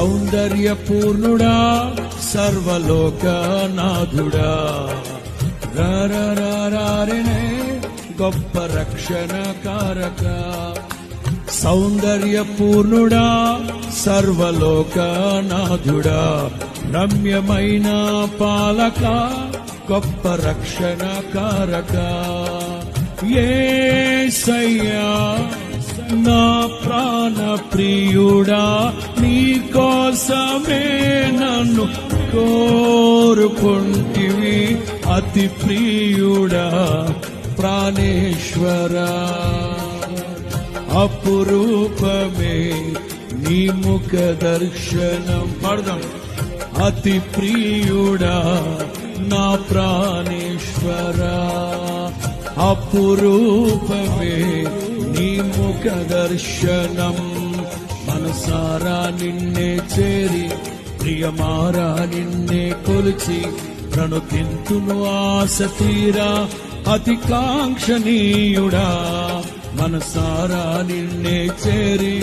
సౌందర్యపూర్ణుడా సర్వలోకనాథుడా రారనే గొప్ప రక్షణ కారక సౌందర్యపూర్ణుడా సర్వలోకనాథుడా రమ్యమైన పాలక గొప్ప రక్షణ కారక యేసయ్యా నా ప్రాణ ప్రియుడా నీ కోసమే నన్ను కోరుకుంటివి అతి ప్రియుడా ప్రాణేశ్వరా అపురూపమే నీ ముఖ దర్శనం పడదాం అతి ప్రియుడా నా ప్రాణేశ్వరా అపురూపమే నీ ముఖ దర్శనం మనసారా నిన్నే చేరి ప్రియమారా నిన్నే కొలిచి ప్రణుతింతును ఆశ తీరా అతి కాంక్షణీయుడా మనసారా నిన్నే చేరి